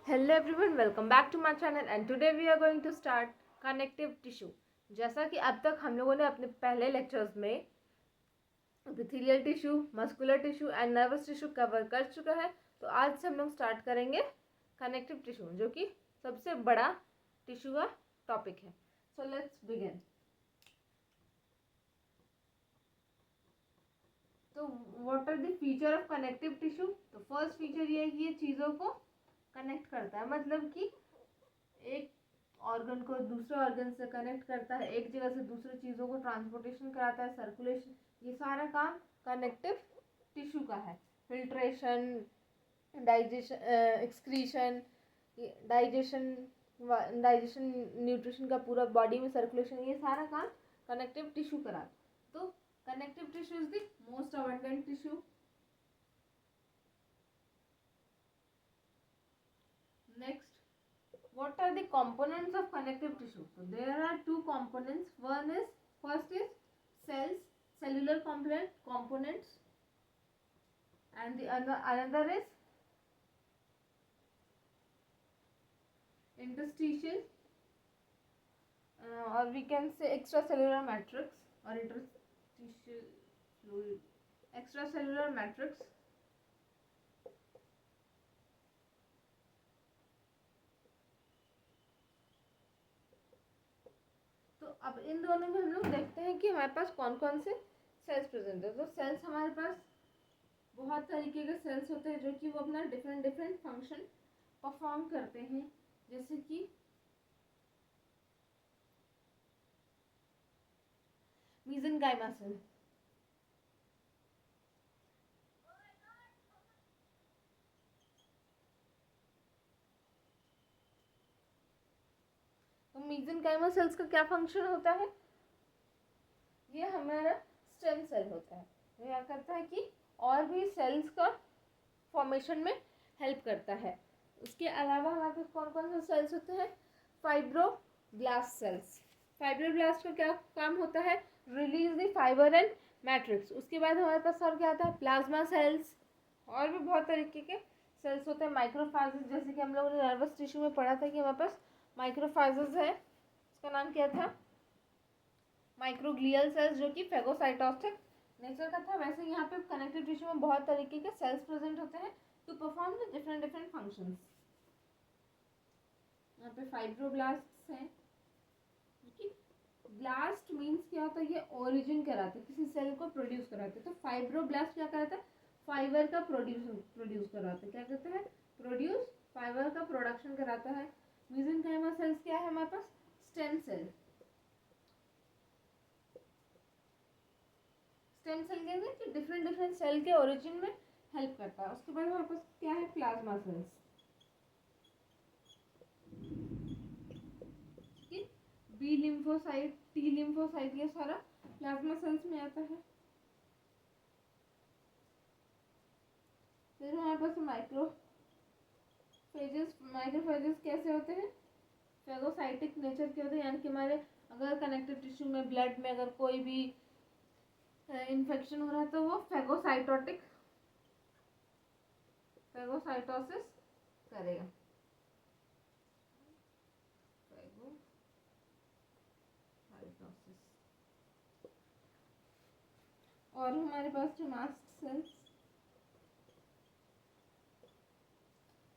Hello everyone, welcome back to my channel and today we are going to start connective tissue. जैसा कि अब तक हम लोगों ने अपने पहले लेक्चर्स में epithelial tissue, muscular tissue and nervous tissue cover कर चुका है, तो आज से हम लोग स्टार्ट करेंगे कनेक्टिव टिश्यू, जो कि सबसे बड़ा टिश्यू का टॉपिक है. So let's begin. तो what are the feature of connective tissue? तो फर्स्ट फीचर ये है कि ये चीज़ों को कनेक्ट करता है, मतलब कि एक ऑर्गन को दूसरे ऑर्गन से कनेक्ट करता है, एक जगह से दूसरी चीज़ों को ट्रांसपोर्टेशन कराता है, सर्कुलेशन, ये सारा काम कनेक्टिव टिश्यू का है. Filtration, digestion, excretion, digestion digestion nutrition का पूरा बॉडी में सर्कुलेशन, ये सारा काम कनेक्टिव टिश्यू करा. तो connective tissue is the most abundant tissue. Next, what are the components of connective tissue? So there are two components. First is cells, cellular components, and the another is interstitial, or we can say extracellular matrix or interstitial fluid, extracellular matrix. तो अब इन दोनों में हम लोग देखते हैं कि हमारे पास कौन कौन से सेल्स प्रेजेंट है. तो सेल्स हमारे पास बहुत तरीके के सेल्स होते हैं जो कि वो अपना डिफरेंट डिफरेंट फंक्शन परफॉर्म करते हैं. जैसे कि मीसेनकाइमा सेल. तो मीसेनकाइमा सेल्स का क्या फंक्शन होता है? ये हमारा स्टेम सेल होता है. ये क्या करता है कि और भी सेल्स का फॉर्मेशन में हेल्प करता है. उसके अलावा हमारे पास कौन कौन से सेल्स होते हैं? Fibroblast sales. फाइब्रोब्लास्ट का क्या काम होता है? Release the fibre and matrix. उसके बाद हमारे पास और क्या आता है? Plasma sales. और भी बहुत तरीके के सेल्स होते हैं. माइक्रोफाइजेस, जैसे कि हम लोगों ने नर्वस टिश्यू में पढ़ा था कि हमारे पास माइक्रोफाइजेस है. उसका नाम क्या था? माइक्रोग्लियल सेल्स, जो कि फेगोसाइटोसिस नेचर का था. वैसे यहाँ पे कनेक्टिव टिश्यू में बहुत तरीके के सेल्स प्रेजेंट होते हैं to perform the different different functions. यहाँ पे फाइब्रोब्लास्ट हैं. ब्लास्ट मीन्स क्या होता है? ये ओरिजिन कराते हैं, किसी सेल को प्रोड्यूस कराते हैं. तो फाइब्रोब्लास्ट क्या कराता है? फाइबर का प्रोड्यूस कराता है. क्या कहते हैं? प्रोड्यूस, फाइबर का प्रोडक्शन कराता है. मीसेनकाइमा सेल्स क्या है हमारे पास? Stem cell. स्टेम सेल कहते हैं कि डिफरेंट डिफरेंट सेल के ओरिजिन में हेल्प करता है. उसके बाद हमारे पास क्या है? Plasma cells. B lymphocyte, T lymphocyte, ये सारा प्लाज्मा सेल्स में आता है. फिर हमारे पास माइक्रोफेजेस कैसे होते हैं? फेगोसाइटिक नेचर के होते हैं. यानी कि हमारे अगर कनेक्टिव टिश्यू में, ब्लड में अगर कोई भी इन्फेक्शन हो रहा है तो वो फेगोसाइटोसिस करेगा. और हमारे पास जो mast cells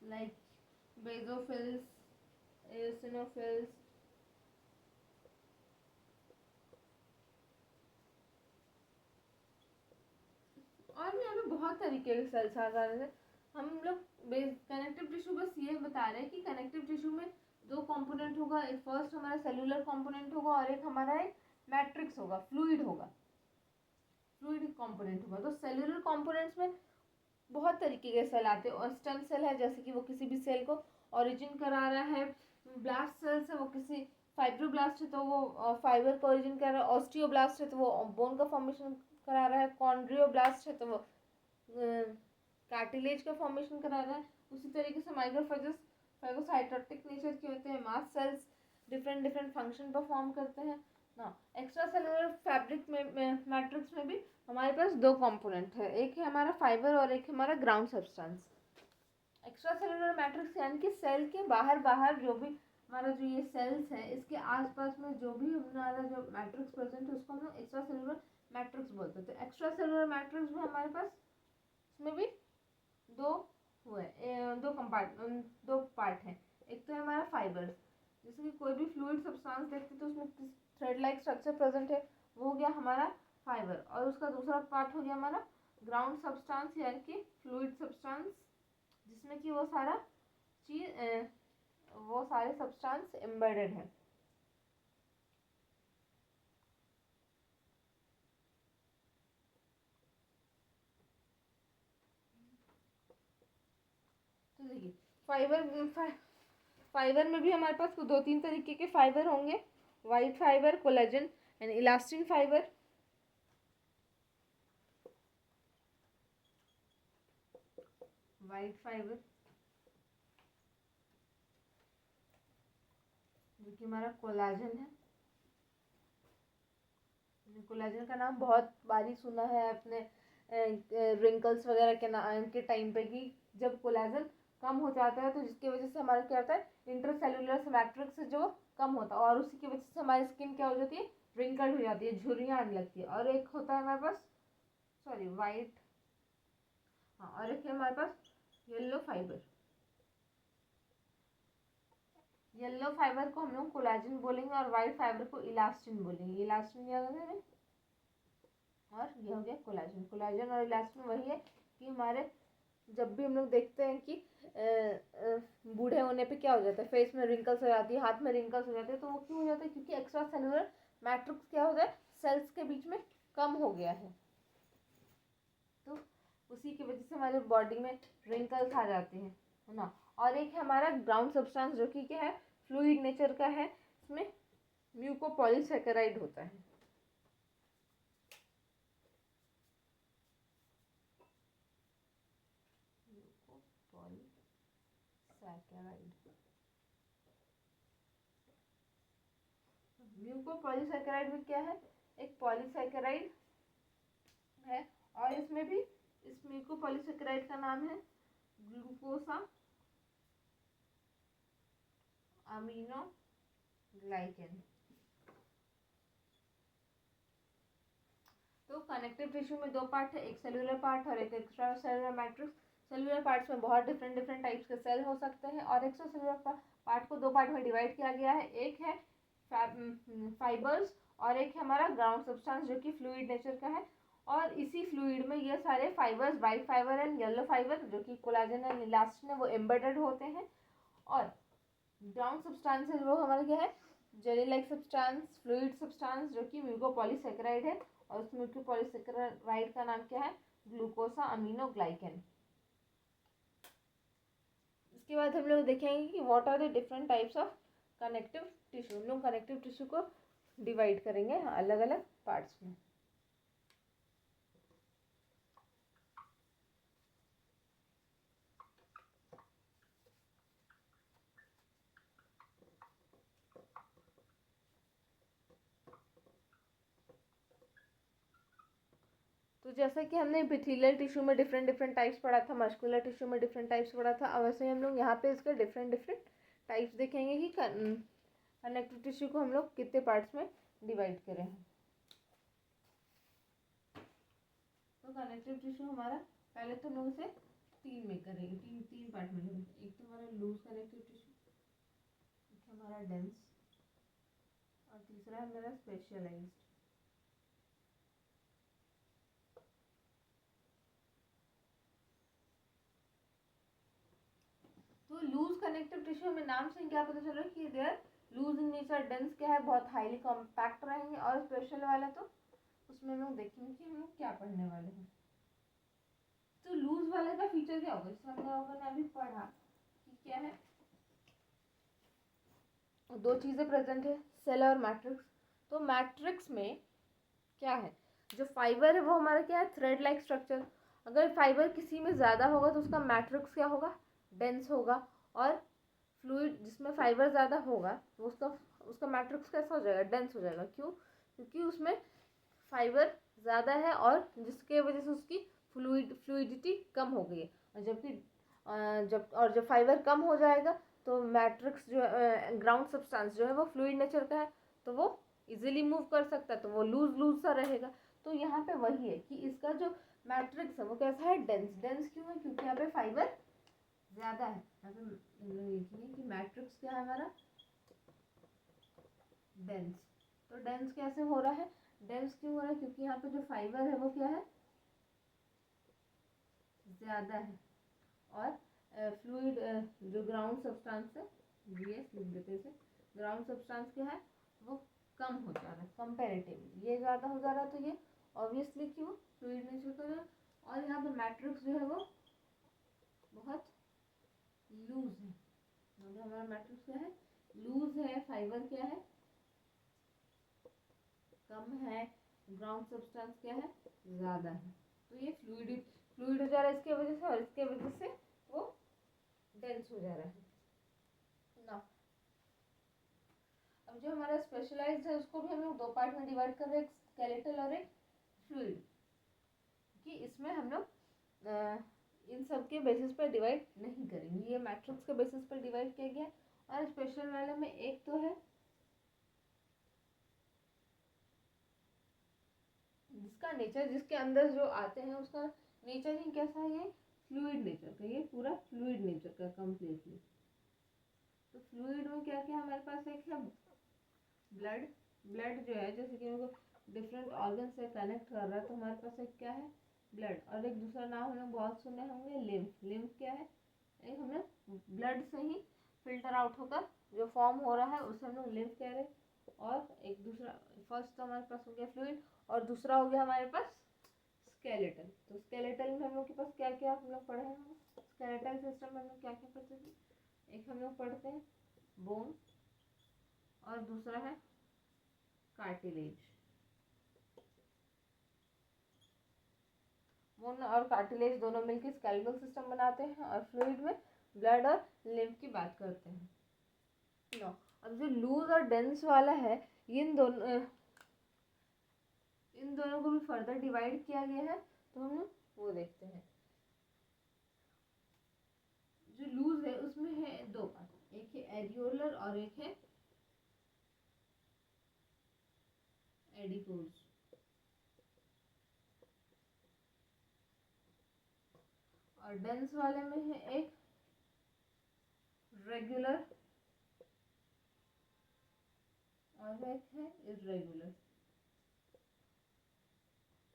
like basophils, eosinophils, और भी यहाँ पे बहुत तरीके के सेल्स आ जा रहे हैं. हम लोग कनेक्टिव टिश्यू बस ये बता रहे हैं कि कनेक्टिव टिश्यू में दो कंपोनेंट होगा. एक फर्स्ट हमारा सेलुलर कंपोनेंट होगा और एक हमारा एक मैट्रिक्स होगा, फ्लूइड कंपोनेंट होगा. तो सेलुलर कंपोनेंट्स में बहुत तरीके के सेल आते हैं. और स्टेम सेल है, जैसे कि वो किसी भी सेल को ओरिजिन करा रहा है. ब्लास्ट सेल्स है, वो किसी फाइब्रोब्लास्ट है तो वो फाइबर का ओरिजिन कर रहा है. ऑस्टियोब्लास्ट है तो वो बोन का फॉर्मेशन करा रहा है. कॉन्ड्रियोब्लास्ट है तो वो कार्टिलेज का फॉर्मेशन करा रहा है. उसी तरीके से माइक्रोफेजेस फाइगोसाइटोटिक नेचर के होते हैं. Mast cells different different function perform करते हैं ना. एक्स्ट्रा सेलुलर फैब्रिक में मैट्रिक्स में भी हमारे पास दो कंपोनेंट है. एक है हमारा फाइबर और एक है हमारा ground substance. Extra cellular matrix यानी कि सेल के बाहर बाहर जो भी हमारा जो ये सेल्स है इसके आसपास में जो भी हमारा जो मैट्रिक्स प्रेजेंट है उसको हम लोग एक्स्ट्रा सेलुलर मैट्रिक्स बोलते हैं। तो एक्स्ट्रा सेलुलर मैट्रिक्स में हमारे पास इसमें भी दो हुए दो पार्ट हैं। एक तो है हमारा फाइबर्स, जैसे कि कोई भी फ्लूइड सब्सटेंस देखते हैं तो उसमें थ्रेड लाइक स्ट्रक्चर प्रेजेंट है, वो हो गया हमारा फाइबर। और उसका दूसरा पार्ट हो गया हमारा ग्राउंड सब्सटेंस यानी कि फ्लूइड सब्सटेंस, जिसमें कि वो सारे सब्सटेंस एम्बेडेड है। तो देखिए फाइबर में भी हमारे पास दो तीन तरीके के फाइबर होंगे, white fibre, collagen and elastin fibre. White fibre जो कि हमारा कोलाजन है। कोलाजन का नाम बहुत बारी सुना है अपने रिंकल्स वगैरह के टाइम पे कि जब कोलाजन कम हो जाता है तो जिसकी वजह से हमारा क्या होता है, इंटरसेलुलर मैट्रिक्स जो कम होता है और उसी की वजह से हमारी स्किन क्या हो जाती है, रिंकल्ड हो जाती है, झुर्रियाँ आने लगती है। और एक होता है हमारे पास वाइट, हाँ, और एक है हमारे पास येलो फाइबर। येलो फाइबर को हम लोग कोलाजन बोलेंगे और वाइट फाइबर को इलास्टिन बोलेंगे। इलास्टिन क्या होता है, और ये हो गया कोलाजन। कोलाजन और इलास्टिन वही है कि हमारे जब भी हम लोग देखते हैं कि बूढ़े होने पे क्या हो जाता है, फेस में रिंकल्स हो जाती है, हाथ में रिंकल्स हो जाते हैं, तो वो क्यों हो जाता है, क्योंकि एक्स्ट्रा सेलुलर मैट्रिक्स क्या हो गया, सेल्स के बीच में कम हो गया है। तो उसी की वजह से हमारे बॉडी में रिंकल्स आ जाते हैं, है ना। और एक है हमारा ग्राउंड सब्सटेंस जो कि क्या है, फ्लूइड नेचर का है, इसमें म्यूकोपॉलीसैकेराइड होता है। म्यूकोपॉलीसैकेराइड में क्या है, एक पॉलीसैकेराइड है और इसमें भी इस म्यूकोपॉलीसैकेराइड का नाम है ग्लूकोसा अमीनो ग्लाइकेन। तो कनेक्टिव टिश्यू में दो पार्ट है, एक सेलुलर पार्ट और एक extra cellular matrix. Cellular parts में बहुत डिफरेंट टाइप्स के सेल हो सकते हैं और एक्स्ट्रा सेलुलर पार्ट को दो पार्ट में डिवाइड किया गया है। एक है फाइबर्स और एक है हमारा ग्राउंड सब्सटेंस जो कि फ्लूइड नेचर का है। और इसी फ्लूइड में ये सारे fibres, white fibre and yellow fibre जो कि कोलाजन एंड इलास्टिन है, वो एम्बेडेड होते हैं। और ग्राउंड सब्सटेंस वो हमारा क्या है, jelly like substance, fluid substance जो कि म्यूकोपॉलीसैकेराइड है और उस म्यूकोपॉलीसैकेराइड का नाम क्या है, ग्लूकोसा अमीनो ग्लाइकेन। इसके बाद हम लोग देखेंगे कि what are the different types of connective tissue. हम लोग कनेक्टिव टिश्यू को डिवाइड करेंगे अलग अलग पार्ट्स में। तो जैसा कि हमने एपिथेलियल टिश्यू में डिफरेंट टाइप्स पढ़ा था, मस्कुलर टिश्यू में डिफरेंट टाइप्स पढ़ा था, अब वैसे ही हम लोग यहाँ पे इसके डिफरेंट टाइप्स देखेंगे कि कनेक्टिव टिश्यू को हम लोग कितने पार्ट्स में डिवाइड करें हैं। तो कनेक्टिव टिश्यू हमारा पहले तो हम लोग इसे तीन में करेंगे, तीन पार्ट में करेंगे। एक तो हमारा लूज कनेक्टिव टिश्यू, एक हमारा डेंस और तीसरा है हमारा स्पेशलाइज्ड। तो लूज कनेक्टिव टिश्यू में नाम से क्या पता चल रहा है कि they are loose in nature, dense क्या है, बहुत हाईली कॉम्पैक्ट रहेंगे। और स्पेशल वाला तो उसमें हम लोग देखेंगे कि हम लोग क्या पढ़ने वाले हैं। तो लूज वाले का फीचर क्या होगा, जैसे हम लोगों ने अभी पढ़ा कि क्या है, दो चीज़ें प्रेजेंट है, सेल और मैट्रिक्स। तो मैट्रिक्स में क्या है, जो फाइबर है वो हमारा क्या है, थ्रेड लाइक स्ट्रक्चर। अगर फाइबर किसी में ज़्यादा होगा तो उसका मैट्रिक्स क्या होगा, डेंस होगा। और फ्लूइड जिसमें फाइबर ज़्यादा होगा तो उसका मैट्रिक्स कैसा हो जाएगा, डेंस हो जाएगा। क्यों, क्योंकि उसमें फाइबर ज़्यादा है और जिसके वजह से उसकी फ्लूइडिटी कम हो गई है। और जबकि जब फाइबर कम हो जाएगा तो मैट्रिक्स जो ग्राउंड सब्सटेंस जो है वो फ्लूइड नेचर का है, तो वो इजीली मूव कर सकता है, तो वो लूज लूज सा रहेगा। तो यहाँ पे वही है कि इसका जो मैट्रिक्स है वो कैसा है, डेंस। डेंस क्यों है, क्योंकि यहाँ पे फाइबर ज़्यादा है। यहाँ पे लिखेंगे कि मैट्रिक्स क्या है हमारा, डेंस। तो डेंस कैसे हो रहा है, डेंस क्यों हो रहा है, क्योंकि यहाँ पे जो फाइबर है वो क्या है, ज़्यादा है। और फ्लूइड जो ग्राउंड सब्सटेंस है, GS लिख देते हैं इसे, ग्राउंड सब्सटेंस क्या है वो कम हो जा रहा है कंपेरेटिवली, ये ज़्यादा हो जा रहा है। तो ये ऑब्वियसली क्यों, फ्लूइड नेचर का है। और यहाँ पे मैट्रिक्स जो है वो बहुत लूज है, मतलब हमारा मैट्रिक्स क्या है, लूज है। फाइबर क्या है, कम है। ग्राउंड सब्सटेंस क्या है, ज़्यादा है। तो ये फ्लूइड फ्लूइड हो जा रहा है इसके वजह से, और इसके वजह से वो डेंस हो जा रहा है ना। अब जो हमारा स्पेशलाइज्ड है उसको भी हम लोग दो पार्ट में डिवाइड कर रहे हैं, एक स्केलेटल और एक फ्लूइड। कि इसमें हम लोग इन सब के बेसिस पर डिवाइड नहीं करेंगे, ये मैट्रिक्स के बेसिस पर डिवाइड किया गया है। और स्पेशल वाले में एक तो है जिसका नेचर, जिसके अंदर जो आते हैं उसका नेचर ही कैसा है, ये फ्लूइड नेचर का, ये पूरा फ्लूइड नेचर का कम्प्लीटली। तो फ्लूइड में क्या क्या हमारे पास, एक है ब्लड। ब्लड जो है जैसे कि उनको डिफरेंट ऑर्गन से कनेक्ट कर रहा है, तो हमारे पास एक क्या है, ब्लड। और एक दूसरा नाम हम लोग बहुत सुने होंगे, लिम्फ। लिम्फ क्या है, एक हम लोग ब्लड से ही फिल्टर आउट होकर जो फॉर्म हो रहा है उसे हम लोग लिम्फ कह रहे हैं। और एक दूसरा, फर्स्ट तो हमारे पास हो गया फ्लूइड, और दूसरा हो गया हमारे पास स्केलेटल। तो स्केलेटल में हम लोग के पास क्या क्या हम लोग पढ़े हैं, स्केलेटल सिस्टम में हम लोग क्या क्या पढ़ते हैं, एक हम लोग पढ़ते हैं बोन, और दूसरा है कार्टिलेज। बोन और कार्टिलेज दोनों मिलकर स्केलेटल सिस्टम बनाते हैं, और फ्लूइड में ब्लड और लिम्फ की बात करते हैं नो। अब जो लूज और डेंस वाला है, इन दोनों को भी फर्दर डिवाइड किया गया है, तो हम वो देखते हैं। जो लूज है उसमें है दो पार्ट, एक है एरियोलर और एक है एडिपोज। और डेंस वाले में है एक रेगुलर और एक है इरेगुलर।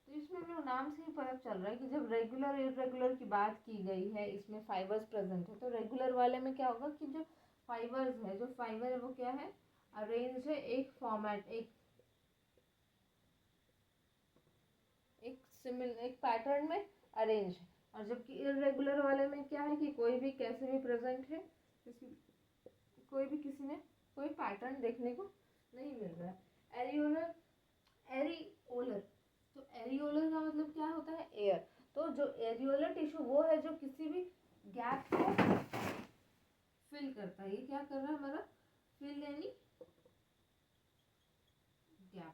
तो इसमें हम लोग नाम से ही पता चल रहा है कि जब रेगुलर इरेगुलर की बात की गई है, इसमें फाइबर्स प्रेजेंट है, तो रेगुलर वाले में क्या होगा कि जो फाइबर्स है, जो फाइबर है वो क्या है, अरेंज है एक फॉर्मेट, एक पैटर्न में अरेंज है। और जबकि इरेगुलर वाले में क्या है कि कोई भी कैसे भी प्रेजेंट है, कोई भी किसी में कोई पैटर्न देखने को नहीं मिल रहा है। एरियोलर, एरिओलर, तो एरियोलर का मतलब क्या होता है, एयर। तो जो एरियोलर टिश्यू वो है जो किसी भी गैप को फिल करता है, ये क्या कर रहा है हमारा, फिल एनी गैप।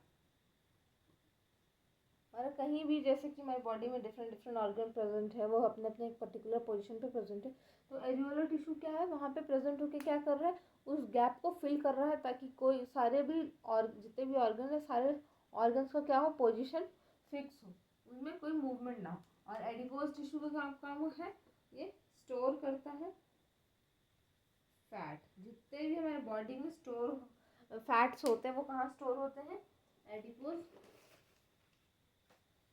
और कहीं भी जैसे कि हमारी बॉडी में डिफरेंट डिफरेंट ऑर्गन प्रेजेंट है, वो अपने अपने एक पर्टिकुलर पोजीशन पे प्रेजेंट है, तो एरियोलर टिश्यू क्या है, वहाँ पे प्रेजेंट होकर क्या कर रहा है, उस गैप को फिल कर रहा है, ताकि कोई सारे भी और जितने भी ऑर्गन है, सारे ऑर्गन्स का क्या हो, पोजीशन फिक्स हो, उनमें कोई मूवमेंट ना हो। और एडिपोज टिश्यू का काम है, ये स्टोर करता है फैट। जितने भी हमारे बॉडी में स्टोर फैट्स होते हैं वो कहाँ स्टोर होते हैं, एडिपोज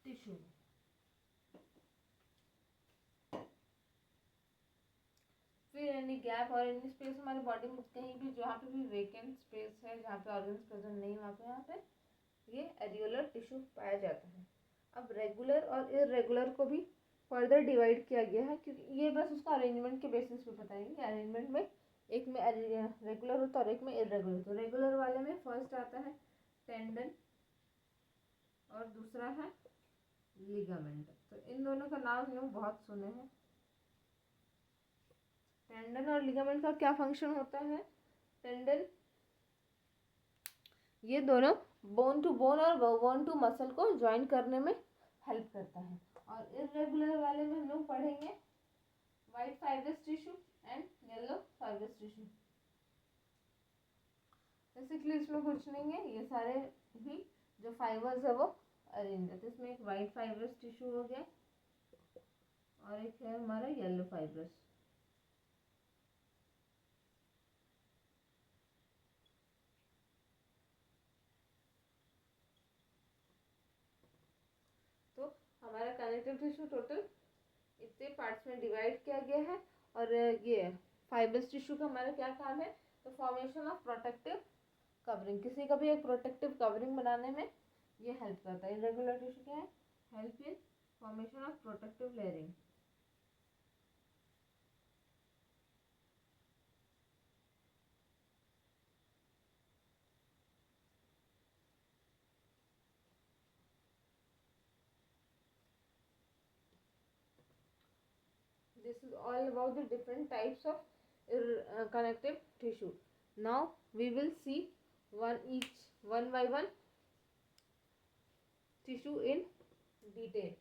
टिश्यू। फिर एनी गैप और एनी स्पेस हमारी बॉडी में कहीं भी जहाँ पे भी वेकेंट स्पेस है, जहाँ पे ऑर्गन्स प्रेजेंट नहीं, वहाँ पे यहाँ पे ये एरियोलर टिश्यू पाया जाता है। अब रेगुलर और इरेगुलर को भी फर्दर डिवाइड किया गया है, क्योंकि ये बस उसका अरेंजमेंट के बेसिस पे बताएंगे। अरेंजमेंट में एक में रेगुलर होता है और एक में इरेगुलर। तो रेगुलर वाले में फर्स्ट आता है टेंडन और दूसरा है लिगामेंट। तो इन दोनों का नाम हम लोग बहुत सुने हैं। टेंडन और लिगामेंट का क्या फंक्शन होता है, टेंडन ये दोनों बोन टू बोन और बोन टू मसल को ज्वाइन करने में हेल्प करता है। और इरेगुलर वाले में हम लोग पढ़ेंगे white fibrous tissue and yellow fibrous tissue. Basically इसमें कुछ नहीं है, ये सारे ही जो फाइबर्स है वो अरेंज है। तो इसमें एक वाइट फाइब्रस टिश्यू हो गया और एक है हमारा येलो फाइब्रस। तो हमारा कनेक्टिव टिश्यू टोटल इतने पार्ट्स में डिवाइड किया गया है। और ये फाइब्रस टिश्यू का हमारा क्या काम है, तो फॉर्मेशन ऑफ प्रोटेक्टिव कवरिंग, किसी का भी एक प्रोटेक्टिव कवरिंग बनाने में ये हेल्प करता है। इरेगुलर टिश्यू क्या है, help in formation of protective layering. This is all about the different types of connective tissue. Now we will see one by one tissue in detail.